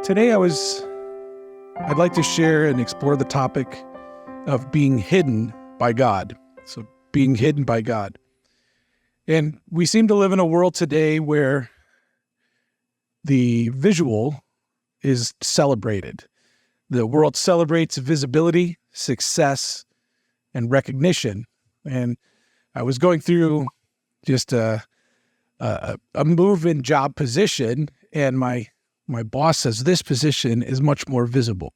Today I'd like to share and explore the topic of being hidden by God. So being hidden by God. And we seem to live in a world today where the visual is celebrated. The world celebrates visibility, success, and recognition. And I was going through just a move in job position, and my boss says this position is much more visible.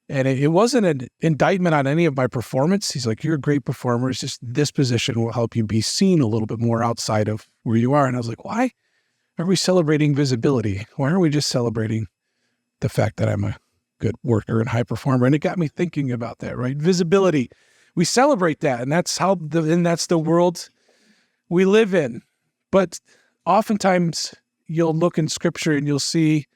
And it wasn't an indictment on any of my performance. He's like, you're a great performer. It's just this position will help you be seen a little bit more outside of where you are. And I was like, why are we celebrating visibility? Why aren't we just celebrating the fact that I'm a good worker and high performer? And it got me thinking about that, right? Visibility. We celebrate that, and that's the world we live in. But oftentimes you'll look in Scripture and you'll see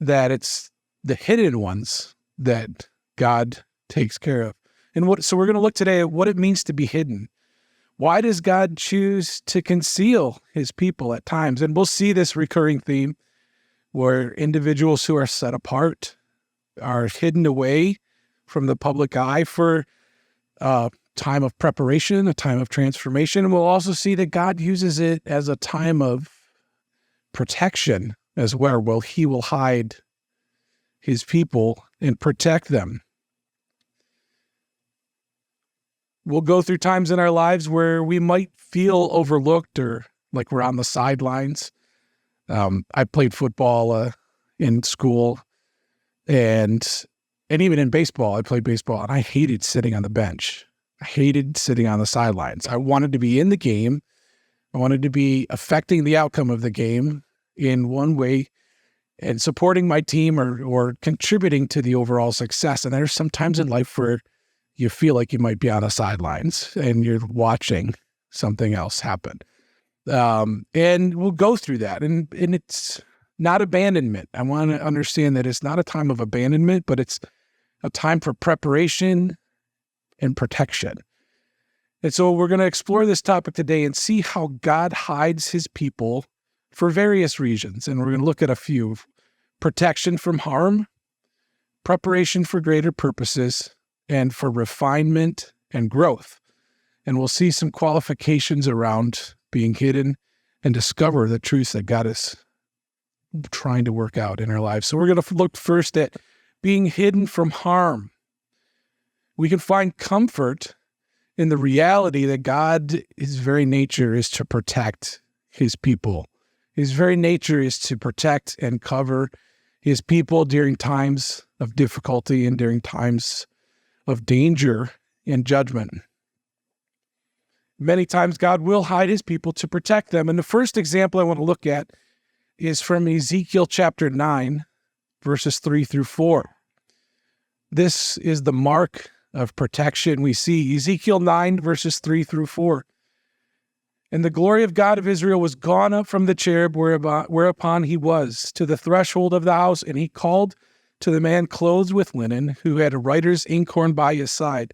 that it's the hidden ones that God takes care of. So we're going to look today at what it means to be hidden. Why does God choose to conceal his people at times? And we'll see this recurring theme where individuals who are set apart are hidden away from the public eye for a time of preparation, a time of transformation. And we'll also see that God uses it as a time of protection as well, where he will hide his people and protect them. We'll go through times in our lives where we might feel overlooked or like we're on the sidelines. I played football in school, and even in baseball, I played baseball, and I hated sitting on the bench. I hated sitting on the sidelines. I wanted to be in the game. I wanted to be affecting the outcome of the game in one way and supporting my team or contributing to the overall success. And there's some times in life where you feel like you might be on the sidelines and you're watching something else happen. And we'll go through that. And it's not abandonment. I want to understand that it's not a time of abandonment, but it's a time for preparation and protection. And so we're going to explore this topic today and see how God hides his people for various reasons. And we're going to look at a few: protection from harm, preparation for greater purposes, and for refinement and growth. And we'll see some qualifications around being hidden and discover the truths that God is trying to work out in our lives. So we're going to look first at being hidden from harm. We can find comfort in the reality that God, his very nature is to protect his people. His very nature is to protect and cover his people during times of difficulty and during times of danger and judgment. Many times God will hide his people to protect them. And the first example I want to look at is from Ezekiel chapter 9, verses 3 through 4. This is the mark of protection we see. Ezekiel 9, verses 3 through 4. And the glory of God of Israel was gone up from the cherub whereupon he was to the threshold of the house, and he called to the man clothed with linen, who had a writer's inkhorn by his side.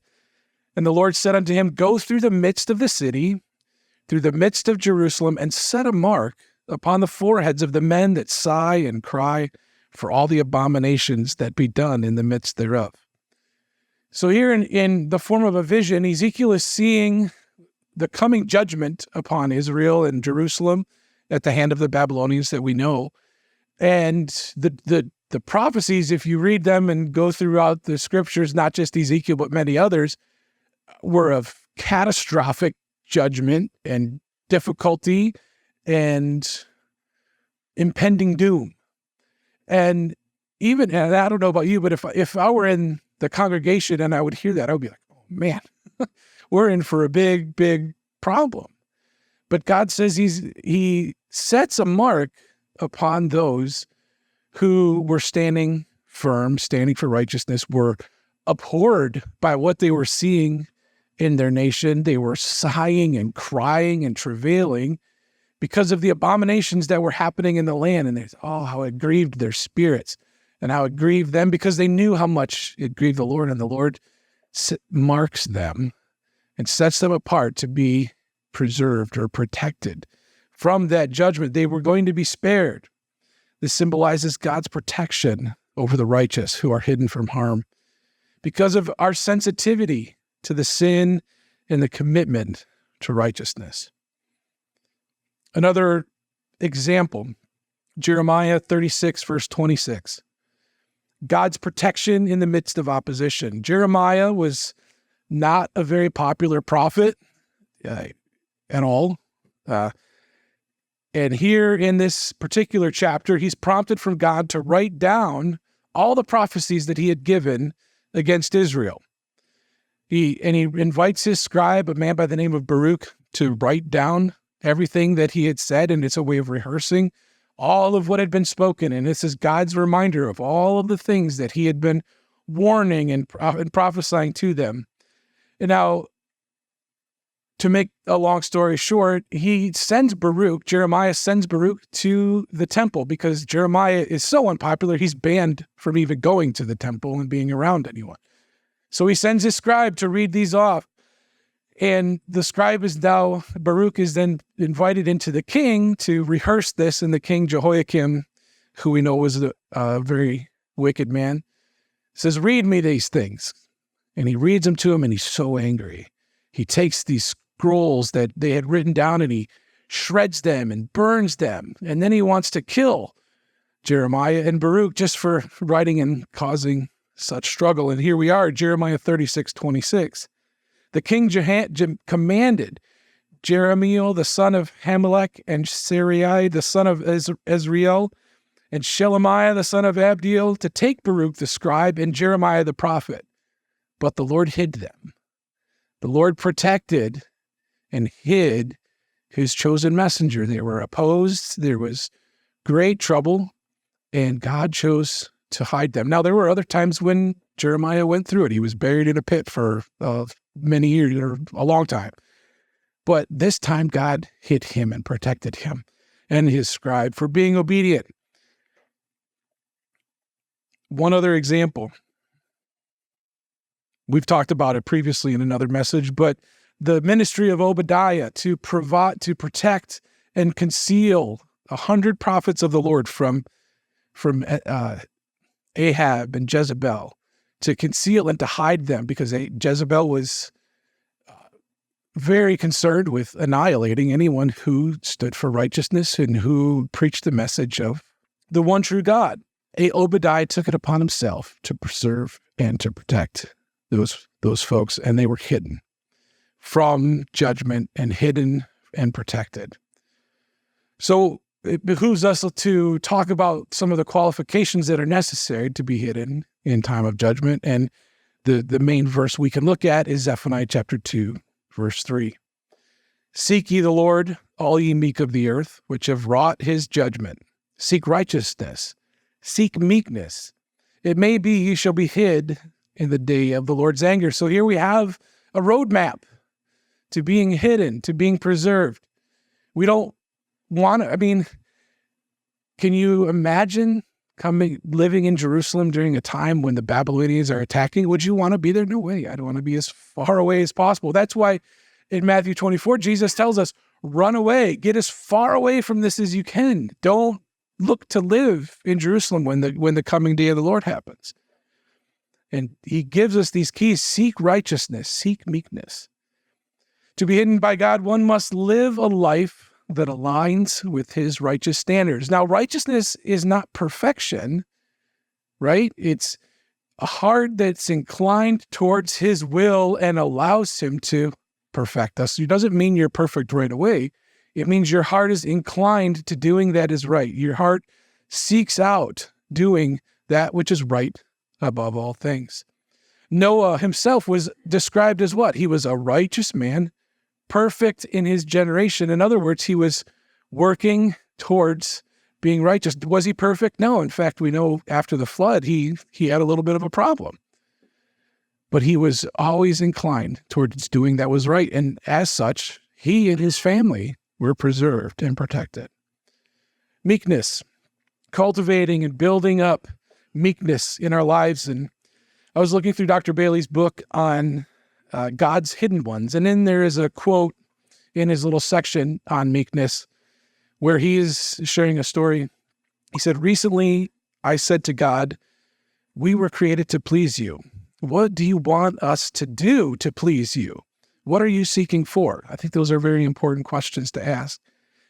And the Lord said unto him, Go through the midst of the city, through the midst of Jerusalem, and set a mark upon the foreheads of the men that sigh and cry for all the abominations that be done in the midst thereof. So here in the form of a vision, Ezekiel is seeing the coming judgment upon Israel and Jerusalem at the hand of the Babylonians that we know. And the prophecies, if you read them and go throughout the scriptures, not just Ezekiel, but many others, were of catastrophic judgment and difficulty and impending doom. And even, and I don't know about you, but if I were in the congregation and I would hear that, I would be like, oh man, we're in for a big, big problem. But God says he sets a mark upon those who were standing firm, standing for righteousness, were abhorred by what they were seeing in their nation. They were sighing and crying and travailing because of the abominations that were happening in the land. And how it grieved their spirits and how it grieved them, because they knew how much it grieved the Lord. And the Lord marks them and sets them apart to be preserved or protected from that judgment. They were going to be spared. This symbolizes God's protection over the righteous who are hidden from harm because of our sensitivity to the sin and the commitment to righteousness. Another example, Jeremiah 36, verse 26. God's protection in the midst of opposition. Jeremiah was not a very popular prophet at all. And here in this particular chapter, he's prompted from God to write down all the prophecies that he had given against Israel. He invites his scribe, a man by the name of Baruch, to write down everything that he had said, and it's a way of rehearsing all of what had been spoken. And this is God's reminder of all of the things that he had been warning and prophesying to them. And now, to make a long story short, Jeremiah sends Baruch to the temple because Jeremiah is so unpopular, he's banned from even going to the temple and being around anyone. So he sends his scribe to read these off. And the scribe Baruch is then invited into the king to rehearse this, and the king Jehoiakim, who we know was a very wicked man, says, "Read me these things." And he reads them to him, and he's so angry. He takes these scrolls that they had written down, and he shreds them and burns them. And then he wants to kill Jeremiah and Baruch just for writing and causing such struggle. And here we are, Jeremiah 36:26. The king commanded Jeremiel, the son of Hamelech, and Sarai, the son of Ezriel, and Shelemiah, the son of Abdiel, to take Baruch the scribe and Jeremiah the prophet. But the Lord hid them. The Lord protected and hid his chosen messenger. They were opposed. There was great trouble, and God chose to hide them. Now, there were other times when Jeremiah went through it. He was buried in a pit for many years, or a long time. But this time, God hid him and protected him and his scribe for being obedient. One other example. We've talked about it previously in another message, but the ministry of Obadiah to protect and conceal 100 prophets of the Lord from Ahab and Jezebel, to conceal and to hide them, because Jezebel was very concerned with annihilating anyone who stood for righteousness and who preached the message of the one true God. Obadiah took it upon himself to preserve and to protect those folks, and they were hidden from judgment and hidden and protected. So it behooves us to talk about some of the qualifications that are necessary to be hidden in time of judgment. And the main verse we can look at is Zephaniah chapter 2, verse 3. Seek ye the Lord, all ye meek of the earth, which have wrought his judgment. Seek righteousness. Seek meekness. It may be ye shall be hid in the day of the Lord's anger. So here we have a roadmap to being hidden, to being preserved. We don't want to, can you imagine living in Jerusalem during a time when the Babylonians are attacking? Would you want to be there? No way. I don't want to be as far away as possible. That's why in Matthew 24, Jesus tells us, run away, get as far away from this as you can. Don't look to live in Jerusalem when the coming day of the Lord happens. And he gives us these keys: seek righteousness, seek meekness. To be hidden by God, one must live a life that aligns with his righteous standards. Now, righteousness is not perfection, right? It's a heart that's inclined towards his will and allows him to perfect us. It doesn't mean you're perfect right away. It means your heart is inclined to doing that is right. Your heart seeks out doing that which is right above all things. Noah himself was described as what? He was a righteous man, perfect in his generation. In other words, he was working towards being righteous. Was he perfect? No. In fact, we know after the flood, he had a little bit of a problem. But he was always inclined towards doing that was right. And as such, he and his family were preserved and protected. Meekness, cultivating and building up meekness in our lives. And I was looking through Dr. Bailey's book on God's hidden ones. And then there is a quote in his little section on meekness where he is sharing a story He said, recently I said to God, we were created to please you. What do you want us to do to please you? What are you seeking for? I think those are very important questions to ask.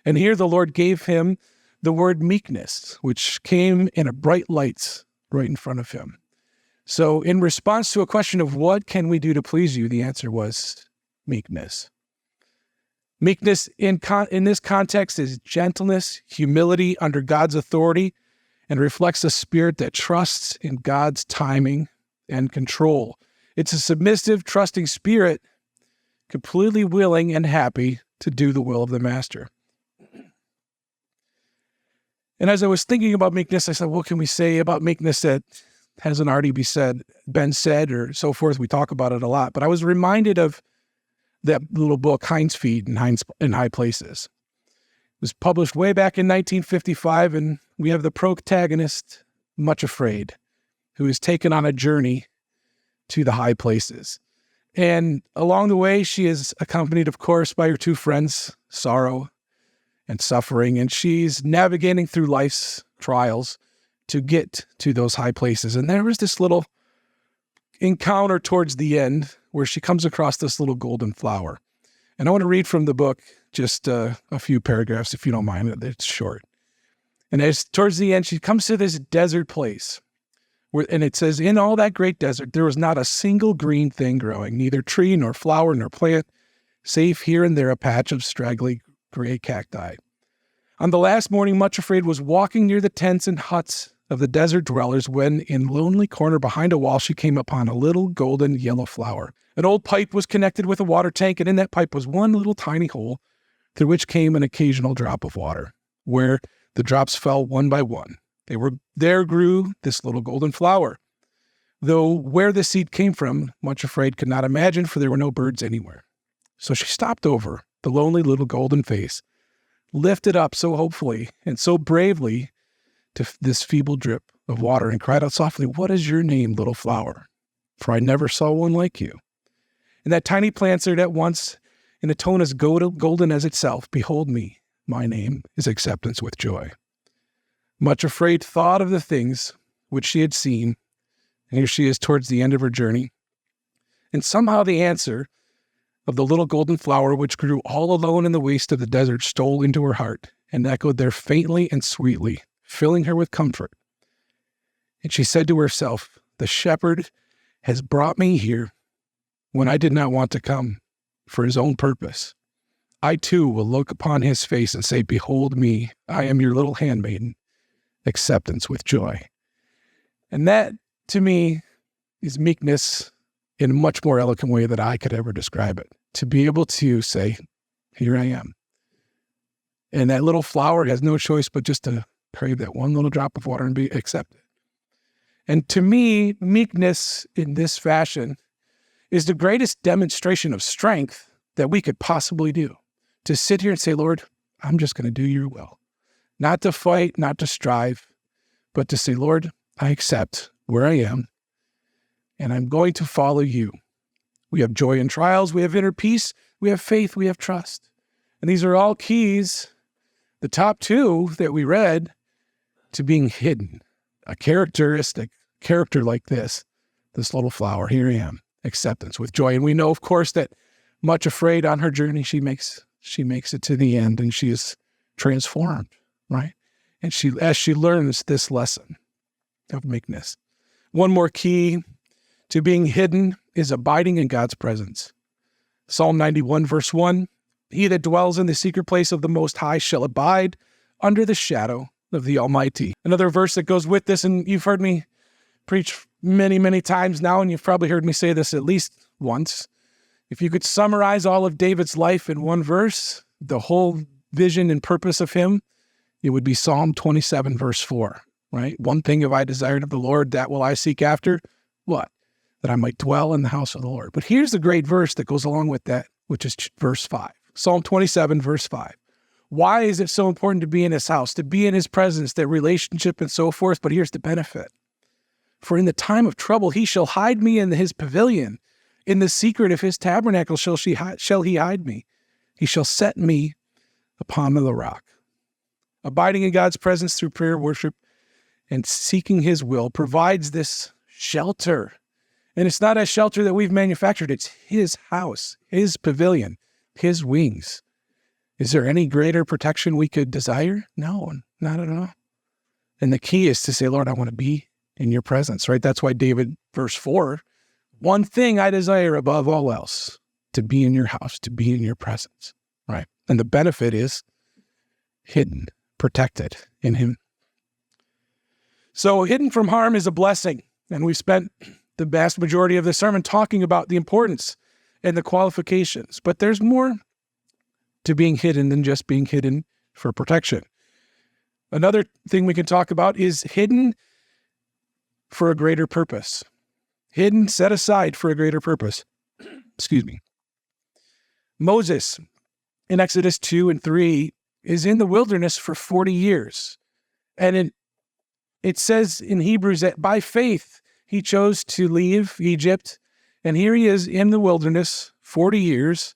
And here the Lord gave him the word meekness, which came in a bright light right in front of him. So in response to a question of what can we do to please you, the answer was meekness. Meekness in this context is gentleness, humility under God's authority, and reflects a spirit that trusts in God's timing and control. It's a submissive, trusting spirit, completely willing and happy to do the will of the Master. And as I was thinking about meekness, I said, what can we say about meekness that hasn't already been said or so forth? We talk about it a lot. But I was reminded of that little book, Hind's Feet in High Places. It was published way back in 1955, and we have the protagonist, Much Afraid, who is taken on a journey to the high places. And along the way, she is accompanied, of course, by her two friends, Sorrow and Suffering, and she's navigating through life's trials to get to those high places. And there was this little encounter towards the end where she comes across this little golden flower. And I want to read from the book just a few paragraphs, if you don't mind. It's short. And as towards the end, she comes to this desert place, and it says, in all that great desert, there was not a single green thing growing, neither tree nor flower nor plant, save here and there a patch of straggly gray cacti. On the last morning, Much Afraid was walking near the tents and huts of the desert dwellers when, in a lonely corner behind a wall, she came upon a little golden yellow flower. An old pipe was connected with a water tank, and in that pipe was one little tiny hole through which came an occasional drop of water, where the drops fell one by one. There grew this little golden flower. Though where the seed came from, Much Afraid could not imagine, for there were no birds anywhere. So she stopped over the lonely little golden face, lifted up so hopefully and so bravely to this feeble drip of water, and cried out softly, "What is your name, little flower? For I never saw one like you." And that tiny plant answered at once in a tone as golden as itself, "Behold me, my name is Acceptance with Joy." Much Afraid thought of the things which she had seen, and here she is towards the end of her journey. And somehow the answer of the little golden flower, which grew all alone in the waste of the desert, stole into her heart and echoed there faintly and sweetly, filling her with comfort. And she said to herself, "The shepherd has brought me here when I did not want to come, for his own purpose. I too will look upon his face and say, 'Behold me, I am your little handmaiden, Acceptance with Joy.'" And that, to me, is meekness in a much more eloquent way than I could ever describe it. To be able to say, "Here I am." And that little flower has no choice but just to crave that one little drop of water and be accepted. And to me, meekness in this fashion is the greatest demonstration of strength that we could possibly do. To sit here and say, "Lord, I'm just going to do your will." Not to fight, not to strive, but to say, "Lord, I accept where I am, and I'm going to follow you." We have joy in trials, we have inner peace, we have faith, we have trust. And these are all keys, the top two that we read, to being hidden. A characteristic character like this little flower, "Here I am, Acceptance with Joy." And we know, of course, that Much Afraid on her journey, she makes it to the end, and she is transformed, right? And as she learns this lesson of meekness. One more key to being hidden is abiding in God's presence. Psalm 91, verse 1, "He that dwells in the secret place of the Most High shall abide under the shadow of the Almighty." Another verse that goes with this, and you've heard me preach many, many times now, and you've probably heard me say this at least once. If you could summarize all of David's life in one verse, the whole vision and purpose of him, it would be Psalm 27, verse 4, right? "One thing have I desired of the Lord, that will I seek after." What? "That I might dwell in the house of the Lord." But here's the great verse that goes along with that, which is verse 5. Psalm 27, verse 5. Why is it so important to be in his house, to be in his presence, that relationship and so forth? But here's the benefit. "For in the time of trouble, he shall hide me in his pavilion. In the secret of his tabernacle shall he hide me. He shall set me upon the rock." Abiding in God's presence through prayer, worship, and seeking his will provides this shelter. And it's not a shelter that we've manufactured. It's his house, his pavilion, his wings. Is there any greater protection we could desire? No, not at all. And the key is to say, Lord, I want to be in your presence, right? That's why David, verse 4, one thing I desire above all else, to be in your house, to be in your presence, right? And the benefit is hidden, protected in him. So hidden from harm is a blessing. And we spent the vast majority of the sermon talking about the importance and the qualifications. But there's more to being hidden than just being hidden for protection. Another thing we can talk about is hidden for a greater purpose. Hidden, set aside for a greater purpose. Excuse me. Moses in Exodus 2 and 3 is in the wilderness for 40 years. And it says in Hebrews that by faith, he chose to leave Egypt. And here he is in the wilderness 40 years,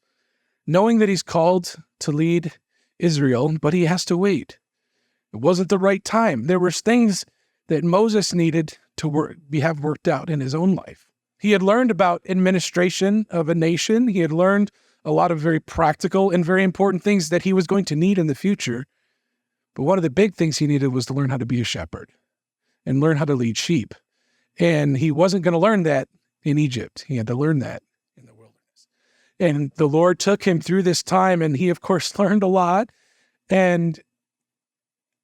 knowing that he's called to lead Israel, but he has to wait. It wasn't the right time. There were things that Moses needed to have worked out in his own life. He had learned about administration of a nation. He had learned a lot of very practical and very important things that he was going to need in the future. But one of the big things he needed was to learn how to be a shepherd and learn how to lead sheep. And he wasn't going to learn that in Egypt. He had to learn that in the wilderness. And the Lord took him through this time, and he, of course, learned a lot and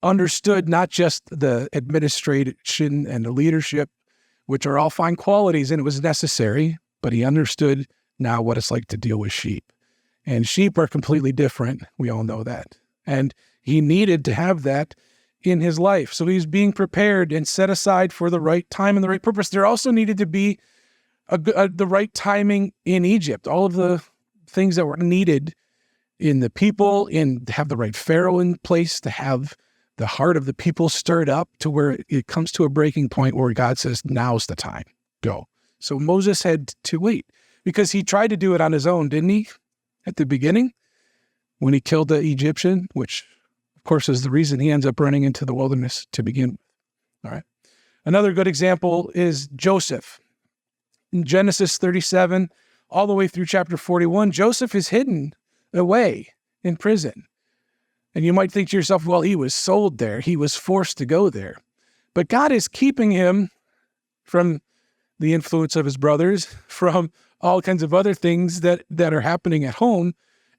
understood not just the administration and the leadership, which are all fine qualities, and it was necessary, but he understood now what it's like to deal with sheep. And sheep are completely different. We all know that. And he needed to have that in his life. So he's being prepared and set aside for the right time and the right purpose. There also needed to be the right timing in Egypt. All of the things that were needed in the people, to have the right Pharaoh in place, to have the heart of the people stirred up to where it comes to a breaking point where God says, now's the time, go. So Moses had to wait because he tried to do it on his own, didn't he? At the beginning, when he killed the Egyptian, which of course is the reason he ends up running into the wilderness to begin with. All right. Another good example is Joseph. In Genesis 37, all the way through chapter 41, Joseph is hidden away in prison. And you might think to yourself, well, he was sold there. He was forced to go there. But God is keeping him from the influence of his brothers, from all kinds of other things that are happening at home,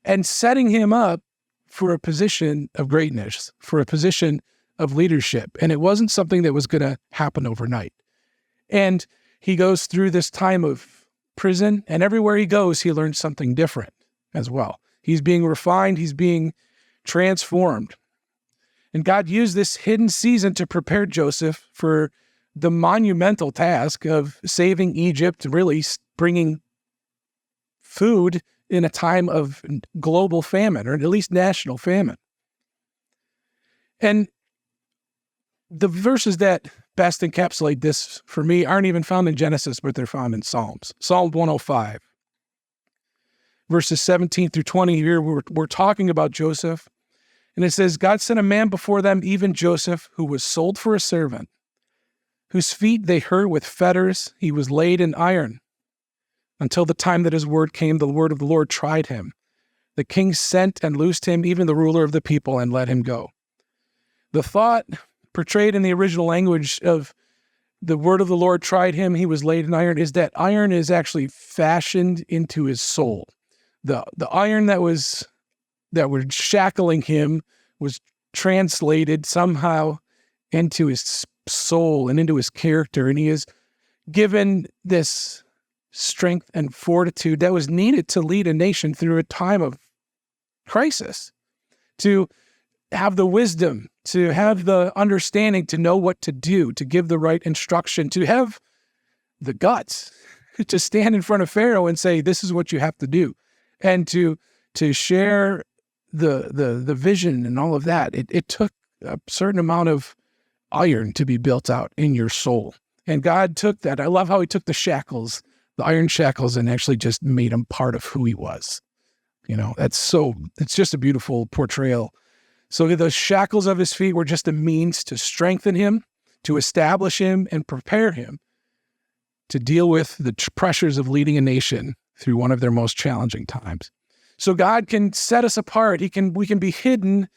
and setting him up for a position of greatness, for a position of leadership. And it wasn't something that was going to happen overnight. And he goes through this time of prison, and everywhere he goes, he learns something different as well. He's being refined. He's being transformed. And God used this hidden season to prepare Joseph for the monumental task of saving Egypt, really bringing food in a time of global famine, or at least national famine. And the verses that best encapsulate this for me aren't even found in Genesis, but they're found in Psalms. Psalm 105. Verses 17 through 20 here, we're talking about Joseph. And it says, God sent a man before them, even Joseph, who was sold for a servant, whose feet they hurt with fetters. He was laid in iron. Until the time that his word came, the word of the Lord tried him. The king sent and loosed him, even the ruler of the people, and let him go. The thought portrayed in the original language of the word of the Lord tried him, he was laid in iron, is that iron is actually fashioned into his soul. The iron that was shackling him was translated somehow into his soul and into his character, and he is given this strength and fortitude that was needed to lead a nation through a time of crisis, to have the wisdom, to have the understanding, to know what to do, to give the right instruction, to have the guts to stand in front of Pharaoh and say, this is what you have to do, and to share the vision and all of that. It took a certain amount of iron to be built out in your soul. And God took that. I love how he took the shackles, the iron shackles, and actually just made them part of who he was. You know, it's just a beautiful portrayal. So the shackles of his feet were just a means to strengthen him, to establish him, and prepare him to deal with the pressures of leading a nation through one of their most challenging times. So God can set us apart. We can be hidden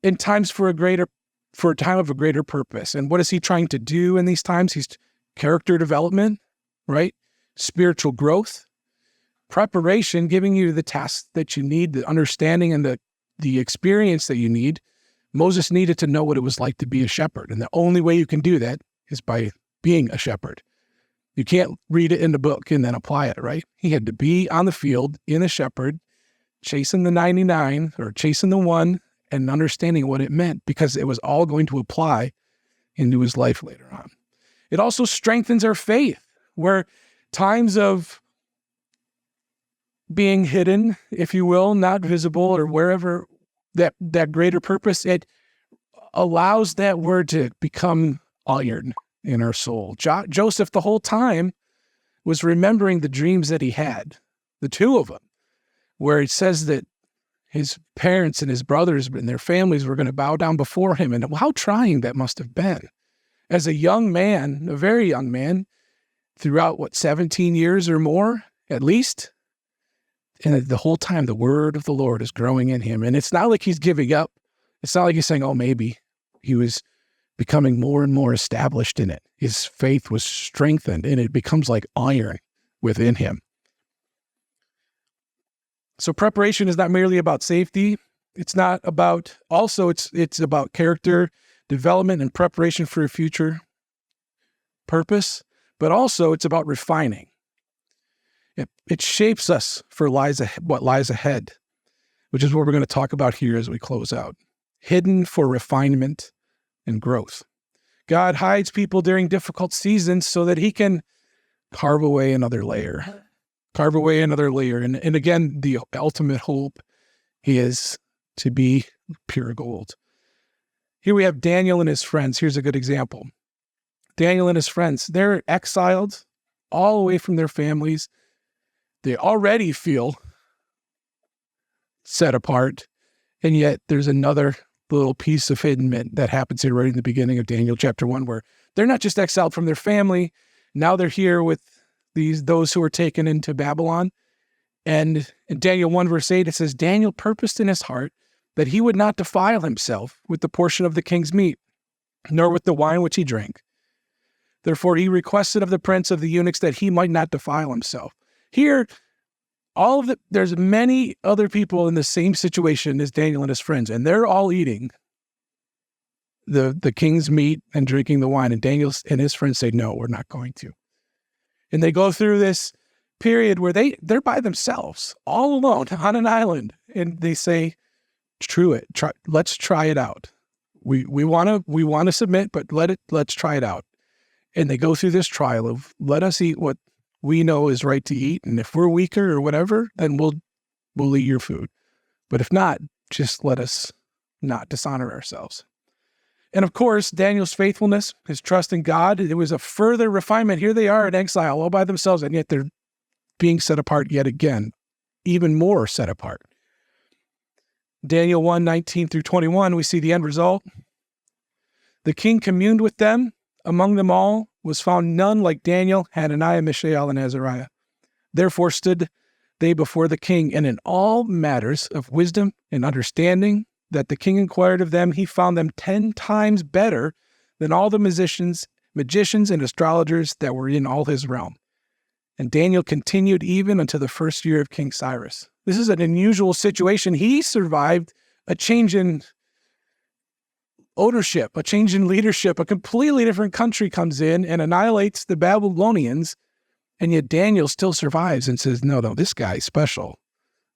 in times for a time of a greater purpose. And what is he trying to do in these times? He's character development, right? Spiritual growth, preparation, giving you the tasks that you need, the understanding and the experience that you need. Moses needed to know what it was like to be a shepherd. And the only way you can do that is by being a shepherd. You can't read it in the book and then apply it, right? He had to be on the field in a shepherd, chasing the 99 or chasing the one and understanding what it meant, because it was all going to apply into his life later on. It also strengthens our faith, where times of being hidden, if you will, not visible, or wherever that greater purpose, it allows that word to become iron in our soul. Joseph, the whole time, was remembering the dreams that he had, the two of them, where it says that his parents and his brothers and their families were going to bow down before him. And how trying that must have been. As a young man, a very young man, throughout, 17 years or more, at least. And the whole time, the word of the Lord is growing in him. And it's not like he's giving up. It's not like he's saying, oh, maybe. He was becoming more and more established in it. His faith was strengthened, and it becomes like iron within him. So preparation is not merely about safety. It's not about, also it's about character development and preparation for a future purpose, but also it's about refining. It shapes us for what lies ahead, which is what we're going to talk about here as we close out. Hidden for refinement and growth. God hides people during difficult seasons so that he can carve away another layer. And again, the ultimate hope is to be pure gold. Here we have Daniel and his friends. Here's a good example. Daniel and his friends, they're exiled all away from their families. They already feel set apart, and yet there's another little piece of hiddenness that happens here right in the beginning of Daniel chapter 1, where they're not just exiled from their family. Now they're here with those who were taken into Babylon. And in Daniel 1 verse 8, it says, Daniel purposed in his heart that he would not defile himself with the portion of the king's meat, nor with the wine which he drank. Therefore he requested of the prince of the eunuchs that he might not defile himself. Here, there's many other people in the same situation as Daniel and his friends, and they're all eating the king's meat and drinking the wine. And Daniel and his friends say, no, we're not going to. And they go through this period where they're by themselves, all alone on an island. And they say, let's try it out. We want to submit, but let's try it out. And they go through this trial of, let us eat what we know is right to eat. And if we're weaker or whatever, then we'll eat your food. But if not, just let us not dishonor ourselves. And of course, Daniel's faithfulness, his trust in God, it was a further refinement. Here they are in exile all by themselves, and yet they're being set apart yet again, even more set apart. Daniel 1:19 through 21, we see the end result. The king communed with them. Among them all was found none like Daniel, Hananiah, Mishael, and Azariah. Therefore stood they before the king, and in all matters of wisdom and understanding that the king inquired of them, he found them 10 times better than all the magicians, and astrologers that were in all his realm. And Daniel continued even unto the first year of King Cyrus. This is an unusual situation. He survived a change in ownership, a change in leadership. A completely different country comes in and annihilates the Babylonians, and yet Daniel still survives and says, no, this guy's special.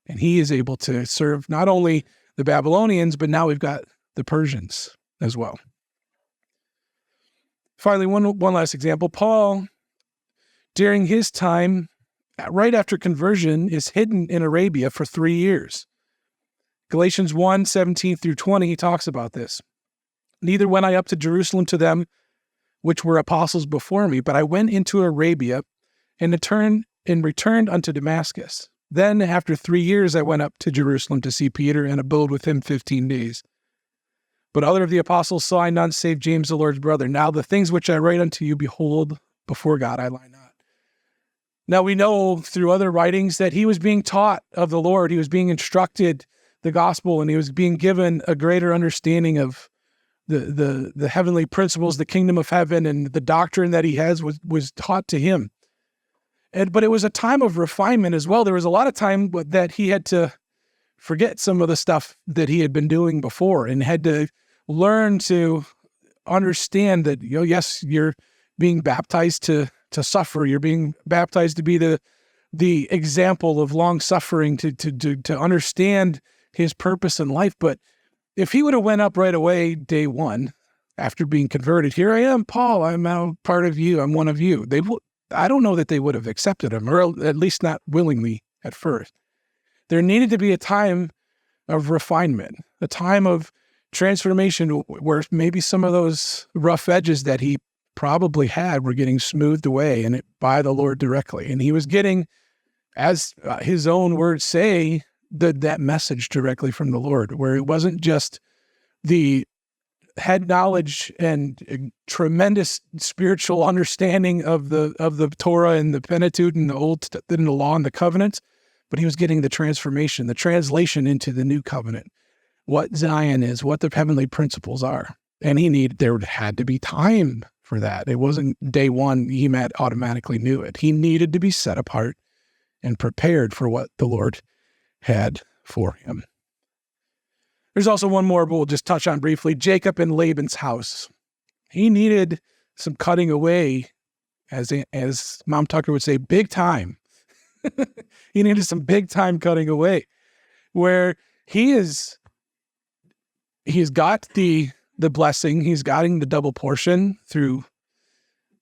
And he is able to serve not only the Babylonians, but now we've got the Persians as well. Finally, one last example. Paul, during his time, right after conversion, is hidden in Arabia for 3 years. Galatians 1:17 through 20, he talks about this. Neither went I up to Jerusalem to them which were apostles before me, but I went into Arabia and returned unto Damascus. Then after 3 years I went up to Jerusalem to see Peter and abode with him 15 days. But other of the apostles saw I none save James, the Lord's brother. Now the things which I write unto you, behold, before God I lie not. Now we know through other writings that he was being taught of the Lord. He was being instructed the gospel, and he was being given a greater understanding of the heavenly principles, the kingdom of heaven, and the doctrine that he has was taught to him. But it was a time of refinement as well. There was a lot of time that he had to forget some of the stuff that he had been doing before and had to learn to understand that, yes, you're being baptized to suffer. You're being baptized to be the example of long suffering, to understand his purpose in life. But if he would have went up right away day one after being converted, here I am, Paul, I'm now part of you, I'm one of you, I don't know that they would have accepted him, or at least not willingly at first. There needed to be a time of refinement, a time of transformation where maybe some of those rough edges that he probably had were getting smoothed away by the Lord directly. And he was getting, as his own words say, that message directly from the Lord, where it wasn't just the head knowledge and tremendous spiritual understanding of the Torah and the Pentateuch and the law and the covenants, but he was getting the transformation, the translation into the new covenant, what Zion is, what the heavenly principles are. And there had to be time for that. It wasn't day one, he automatically knew it. He needed to be set apart and prepared for what the Lord had for him. There's also one more, but we'll just touch on briefly. Jacob in Laban's house. He needed some cutting away, as Mom Tucker would say, big time. He needed some big time cutting away, where he's got the blessing, he's gotten the double portion through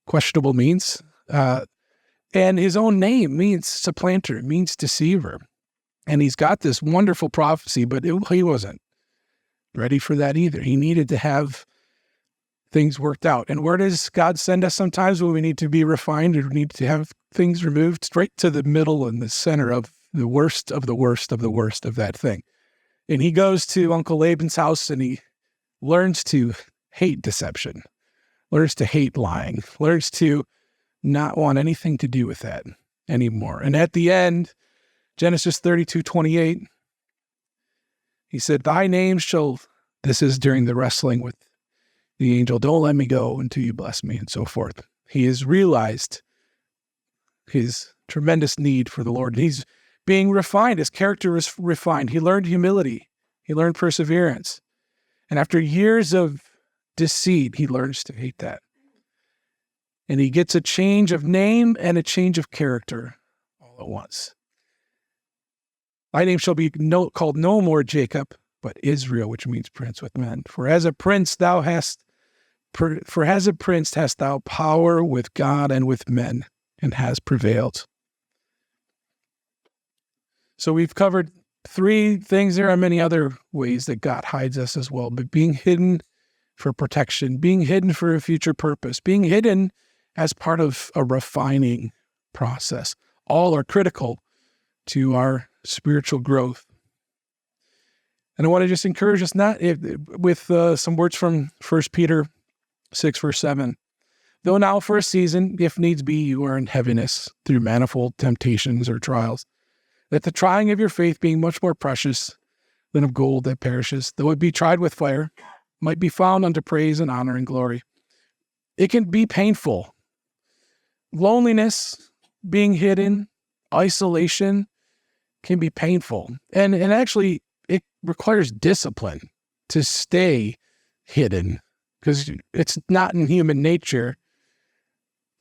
questionable means, and his own name means supplanter, it means deceiver. And he's got this wonderful prophecy, but he wasn't ready for that either. He needed to have things worked out. And where does God send us sometimes when we need to be refined or we need to have things removed? Straight to the middle and the center of the worst of the worst of the worst of that thing. And he goes to Uncle Laban's house and he learns to hate deception, learns to hate lying, learns to not want anything to do with that anymore. And at the end, Genesis 32:28, he said, thy name shall, this is during the wrestling with the angel, don't let me go until you bless me, and so forth. He has realized his tremendous need for the Lord. He's being refined. His character is refined. He learned humility. He learned perseverance. And after years of deceit, he learns to hate that. And he gets a change of name and a change of character all at once. Thy name shall be called no more Jacob, but Israel, which means prince with men. For as a prince hast thou power with God and with men, and has prevailed. So we've covered 3 things. There are many other ways that God hides us as well, but being hidden for protection, being hidden for a future purpose, being hidden as part of a refining process, all are critical to our spiritual growth. And I want to just encourage us with some words from 1 Peter 6, verse 7. Though now for a season, if needs be, you are in heaviness through manifold temptations or trials, that the trying of your faith, being much more precious than of gold that perishes, though it be tried with fire, might be found unto praise and honor and glory. It can be painful. Loneliness, being hidden, isolation can be painful. And actually, it requires discipline to stay hidden, because it's not in human nature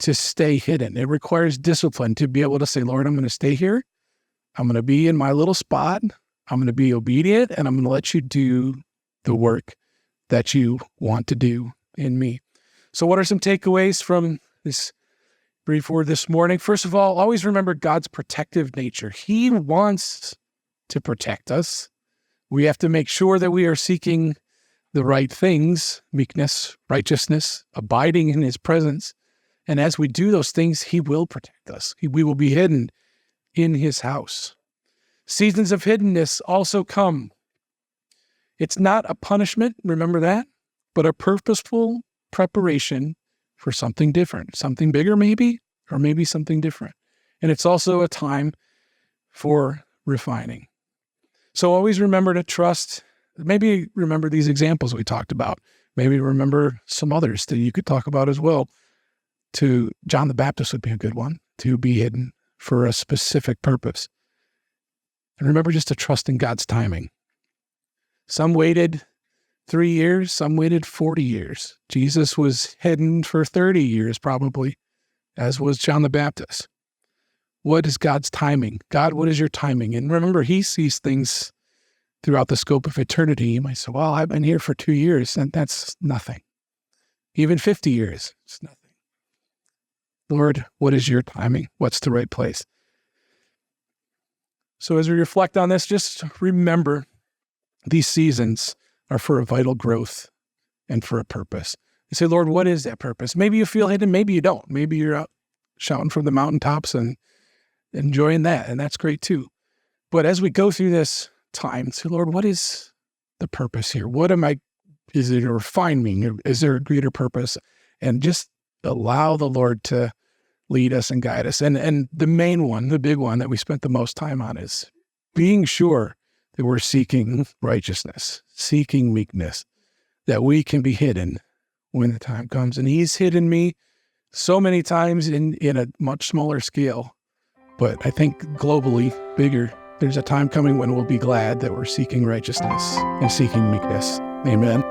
to stay hidden. It requires discipline to be able to say, Lord, I'm going to stay here. I'm going to be in my little spot. I'm going to be obedient, and I'm going to let you do the work that you want to do in me. So what are some takeaways from this brief word this morning? First of all, always remember God's protective nature. He wants to protect us. We have to make sure that we are seeking the right things, meekness, righteousness, abiding in his presence. And as we do those things, he will protect us. We will be hidden in his house. Seasons of hiddenness also come It's not a punishment, remember that, but a purposeful preparation for something different, something bigger maybe, or maybe something different. And it's also a time for refining. So always remember to trust. Maybe remember these examples we talked about. Maybe remember some others that you could talk about as well. To John the Baptist would be a good one, to be hidden for a specific purpose. And remember just to trust in God's timing. Some waited 3 years, some waited 40 years. Jesus was hidden for 30 years probably, as was John the Baptist. What is God's timing? God, what is your timing? And remember, he sees things throughout the scope of eternity. You might say, well, I've been here for 2 years, and that's nothing. Even 50 years, it's nothing. Lord, what is your timing? What's the right place? So as we reflect on this, just remember these seasons are for a vital growth and for a purpose. You say, Lord, what is that purpose? Maybe you feel hidden, maybe you don't. Maybe you're out shouting from the mountaintops and enjoying that, and that's great too. But as we go through this time, say, Lord, what is the purpose here? Is it a refinement? Is there a greater purpose? And just allow the Lord to lead us and guide us. And the main one, the big one that we spent the most time on is being sure that we're seeking righteousness, seeking meekness, that we can be hidden when the time comes. And he's hidden me so many times in a much smaller scale. But I think globally, bigger, there's a time coming when we'll be glad that we're seeking righteousness and seeking meekness. Amen.